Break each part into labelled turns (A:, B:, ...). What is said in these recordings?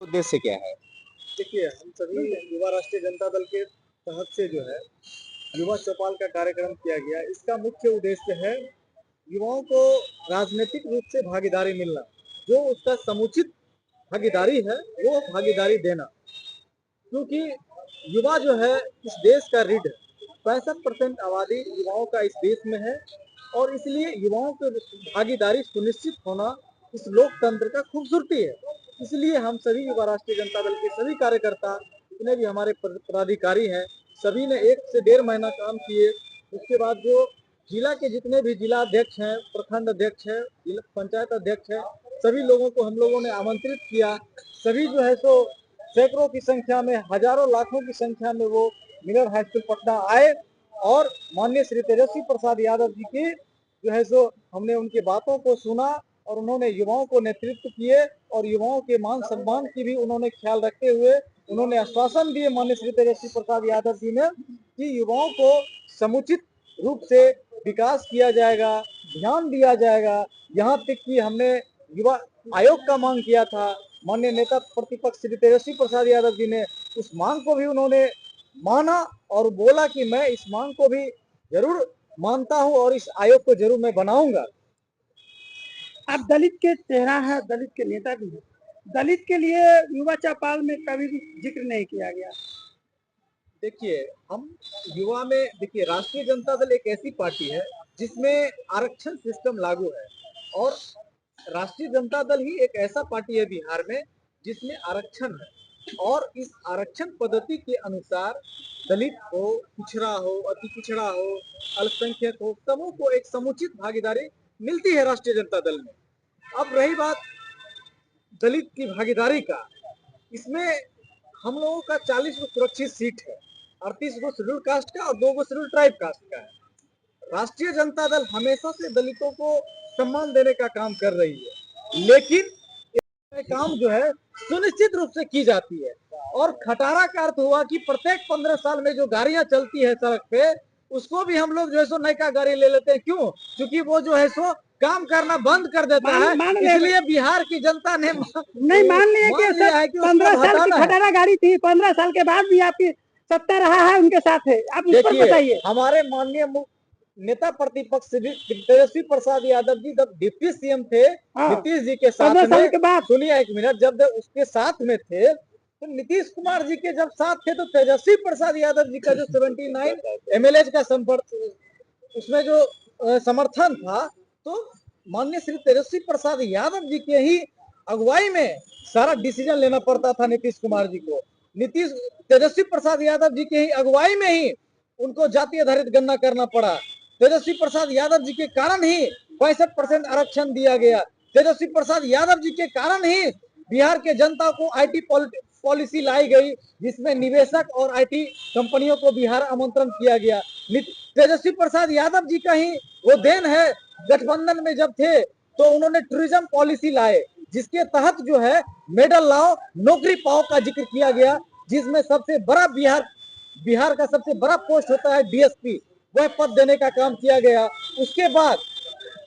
A: उद्देश्य क्या है?
B: देखिए, हम सभी युवा राष्ट्रीय जनता दल के तहत से जो है युवा चौपाल का कार्यक्रम किया गया। इसका मुख्य उद्देश्य है युवाओं को राजनीतिक रूप से भागीदारी मिलना, जो उसका समुचित भागीदारी है वो भागीदारी देना। क्योंकि युवा जो है इस देश का रीढ़ है। 65% आबादी युवाओं का इस देश में है और इसलिए युवाओं की भागीदारी सुनिश्चित होना इस लोकतंत्र का खूबसूरती है। इसलिए हम सभी युवा राष्ट्रीय जनता दल के सभी कार्यकर्ता, जितने भी हमारे पदाधिकारी हैं, सभी ने 1 से डेढ़ महीना काम किए। उसके बाद जो जिला के जितने भी जिला अध्यक्ष हैं, प्रखंड अध्यक्ष हैं, जिला पंचायत अध्यक्ष हैं, सभी लोगों को हम लोगों ने आमंत्रित किया। सभी जो है सो सैकड़ों की संख्या में, हजारों लाखों की संख्या में वो मिलर हाई स्कूल पटना आए और माननीय श्री तेजस्वी प्रसाद यादव जी की जो है सो हमने उनकी बातों को सुना और उन्होंने युवाओं को नेतृत्व किए और युवाओं के मान सम्मान की भी उन्होंने ख्याल रखते हुए उन्होंने आश्वासन दिए माननीय श्री तेजस्वी प्रसाद यादव जी ने कि युवाओं को समुचित रूप से विकास किया जाएगा, ध्यान दिया जाएगा। यहाँ तक कि हमने युवा आयोग का मांग किया था। माननीय नेता प्रतिपक्ष श्री तेजस्वी प्रसाद यादव जी ने उस मांग को भी उन्होंने माना और बोला कि मैं इस मांग को भी जरूर मानता हूं और इस आयोग को जरूर मैं बनाऊंगा।
C: आप दलित के चेहरा है, दलित के नेता भी है। दलित के लिए युवा चौपाल में कभी भी जिक्र नहीं किया गया।
B: देखिए, हम युवा में देखिए राष्ट्रीय जनता दल एक ऐसी पार्टी है जिसमें आरक्षण सिस्टम लागू है और राष्ट्रीय जनता दल ही एक ऐसा पार्टी है बिहार में जिसमें आरक्षण है और इस आरक्षण पद्धति के अनुसार दलित हो, पिछड़ा हो, अति पिछड़ा हो, अल्पसंख्यक हो, सबों को एक समुचित भागीदारी मिलती है राष्ट्रीय जनता दल में। अब रही बात दलित की भागीदारी का, इसमें हम लोगों का 40 गो सुरक्षित सीट है, 38 गो शेड्यूल कास्ट का और 2 गो शेड्यूल ट्राइब कास्ट का है। राष्ट्रीय जनता दल हमेशा से दलितों को सम्मान देने का काम कर रही है, लेकिन काम जो है सुनिश्चित रूप से की जाती है और खटारा का अर्थ हुआ कि प्रत्येक 15 साल में जो गाड़ियां चलती है सड़क पे उसको भी हम लोग जो है सो नयका गाड़ी ले लेते हैं। क्यों? क्योंकि वो जो है सो काम करना बंद कर देता है। इसलिए बिहार की जनता ने
C: नहीं मान लिया कि 15 साल की खटारा गाड़ी थी, 15 साल के बाद भी आपकी सत्ता रहा है उनके साथ है। आप इस पर बताइए।
B: हमारे माननीय नेता प्रतिपक्ष तेजस्वी प्रसाद यादव जी जब डिप्टी सीएम थे नीतीश जी के साथ में, सुनिए एक मिनट, जब उसके साथ में थे तो नीतीश कुमार जी के जब साथ थे तो तेजस्वी प्रसाद यादव जी का जो 79 एमएलए का संपर्क उसमें जो समर्थन था, तो माननीय श्री तेजस्वी प्रसाद यादव जी के ही अगुवाई में सारा डिसीजन लेना पड़ता था नीतीश कुमार जी को। नीतीश तेजस्वी प्रसाद यादव जी के ही अगुवाई में ही उनको जाति आधारित गणना करना पड़ा। तेजस्वी प्रसाद यादव जी के कारण ही 65% आरक्षण दिया गया। तेजस्वी प्रसाद यादव जी के कारण ही बिहार के जनता को आईटी पॉलिसी लाई गई जिसमें निवेशक और आईटी कंपनियों को बिहार आमंत्रण किया गया। तेजस्वी प्रसाद यादव जी का ही वो देन है। गठबंधन में जब थे तो उन्होंने टूरिज्म पॉलिसी लाए जिसके तहत जो है मेडल लाओ नौकरी पाओ का जिक्र किया गया, जिसमें सबसे बड़ा बिहार का सबसे बड़ा पोस्ट होता है डीएसपी, वह पद देने का काम किया गया। उसके बाद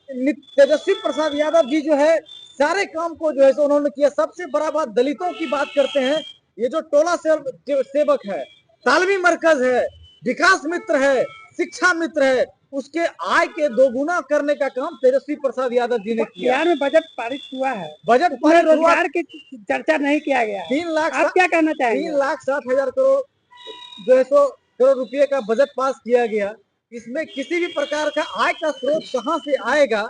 B: तेजस्वी प्रसाद यादव जी जो है सारे काम को जो है सो उन्होंने किया। सबसे बड़ा बात दलितों की बात करते हैं, ये जो टोला सेवक है, तालमी मरकज है, विकास मित्र है, शिक्षा मित्र है, उसके आय के दोगुना करने का काम तेजस्वी प्रसाद यादव जी ने किया।
C: बिहार में बजट पारित हुआ है,
B: बजट पारित
C: रोजगार की चर्चा नहीं किया गया।
B: 3 लाख
C: आप क्या कहना चाहेंगे?
B: 3,60,000 करोड़ जो है सो करोड़ रुपये का बजट पास किया गया। इसमें किसी भी प्रकार का आय का स्रोत कहां से आएगा,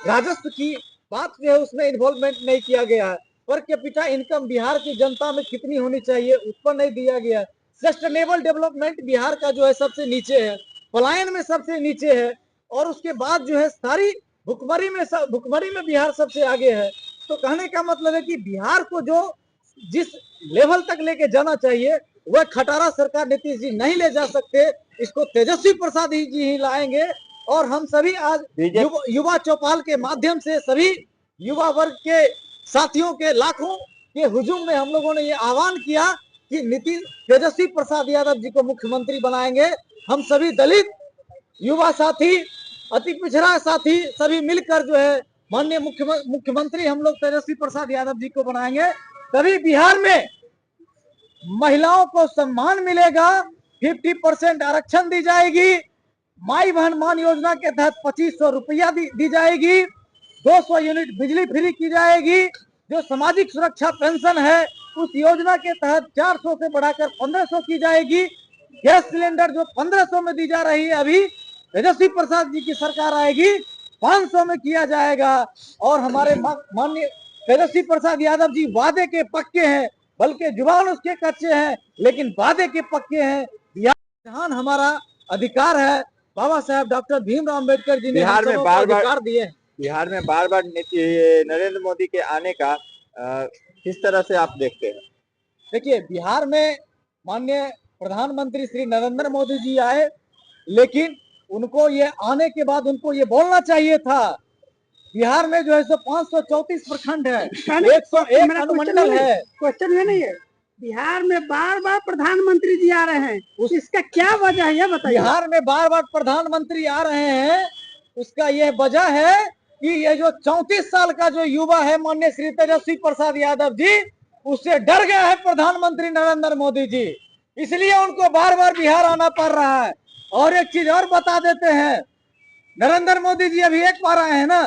B: राजस्व की बात जो है उसमें इन्वॉल्वमेंट नहीं किया गया है। पर कैपिटा इनकम बिहार की जनता में कितनी होनी चाहिए उस पर नहीं दिया गया। सस्टेनेबल डेवलपमेंट बिहार का जो है सबसे नीचे है, पलायन में सबसे नीचे है और उसके बाद जो है सारी भुखमरी में बिहार सबसे आगे है। तो कहने का मतलब है कि बिहार को जो जिस लेवल तक लेके जाना चाहिए वह खटारा सरकार नीतीश जी नहीं ले जा सकते, इसको तेजस्वी प्रसाद जी ही लाएंगे। और हम सभी आज युवा चौपाल के माध्यम से सभी युवा वर्ग के साथियों के लाखों के हुजूम में हम लोगों ने ये आह्वान किया कि नीतीश तेजस्वी प्रसाद यादव जी को मुख्यमंत्री बनाएंगे। हम सभी दलित युवा साथी, अति पिछड़ा साथी सभी मिलकर जो है माननीय मुख्यमंत्री हम लोग तेजस्वी प्रसाद यादव जी को बनाएंगे। तभी बिहार में महिलाओं को सम्मान मिलेगा, 50% आरक्षण दी जाएगी, माई बहन मान योजना के तहत 2500 रुपया दी जाएगी, 200 यूनिट बिजली फ्री की जाएगी, जो सामाजिक सुरक्षा पेंशन है उस योजना के तहत 400 से बढ़ाकर 1500 की जाएगी, गैस सिलेंडर जो 1500 में दी जा रही है अभी तेजस्वी प्रसाद जी की सरकार आएगी 500 में किया जाएगा। और हमारे माननीय तेजस्वी प्रसाद यादव जी वादे के पक्के हैं, बल्कि जुबान उसके कच्चे हैं लेकिन वादे के पक्के हैं। बिहार हमारा अधिकार है, बाबा साहब डॉक्टर भीमराव अम्बेडकर जी ने
A: बिहार में
B: अधिकार दिए।
A: बिहार में बार बार नरेंद्र मोदी के आने का किस तरह से आप देखते हैं?
B: देखिए, बिहार में माननीय प्रधानमंत्री श्री नरेंद्र मोदी जी आए, लेकिन उनको ये आने के बाद उनको ये बोलना चाहिए था, बिहार में जो है सो 534 प्रखंड है, 101 अनुमंडल है।
C: क्वेश्चन ये नहीं है, बिहार में बार बार प्रधानमंत्री जी आ रहे हैं, इसका क्या वजह है ये बताइए।
B: बिहार में बार बार प्रधानमंत्री आ रहे हैं, उसका यह वजह है कि ये जो 34 साल का जो युवा है माननीय श्री तेजस्वी प्रसाद यादव जी, उससे डर गया है प्रधानमंत्री नरेंद्र मोदी जी, इसलिए उनको बार बार बिहार आना पड़ रहा है। और एक चीज और बता देते हैं, नरेंद्र मोदी जी अभी एक बार आए हैं ना,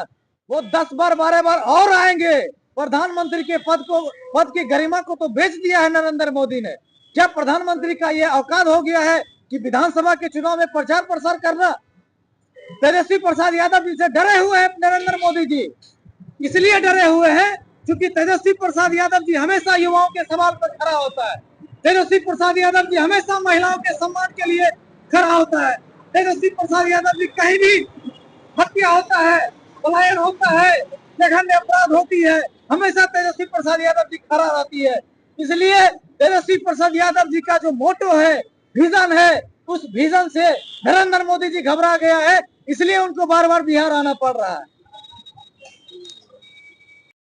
B: वो 10 बार 12 बार और आएंगे। प्रधानमंत्री के पद की गरिमा को तो बेच दिया है नरेंद्र मोदी ने। क्या प्रधानमंत्री का ये औकात हो गया है कि विधानसभा के चुनाव में प्रचार प्रसार करना? तेजस्वी प्रसाद यादव जी से डरे हुए हैं नरेंद्र मोदी जी, इसलिए डरे हुए हैं क्योंकि तेजस्वी प्रसाद यादव जी हमेशा युवाओं के सवाल पर खड़ा होता है, तेजस्वी प्रसाद यादव जी हमेशा महिलाओं के सम्मान के लिए खड़ा होता है, तेजस्वी प्रसाद यादव जी कहीं भी हत्या होता है, पलायन होता है, जघन्य अपराध होती है, हमेशा तेजस्वी प्रसाद यादव जी खड़ा रहती है। इसलिए तेजस्वी प्रसाद यादव जी का जो मोटो है, विजन है, उस विजन से नरेंद्र मोदी जी घबरा गया है, इसलिए उनको बार बार बिहार आना पड़ रहा है।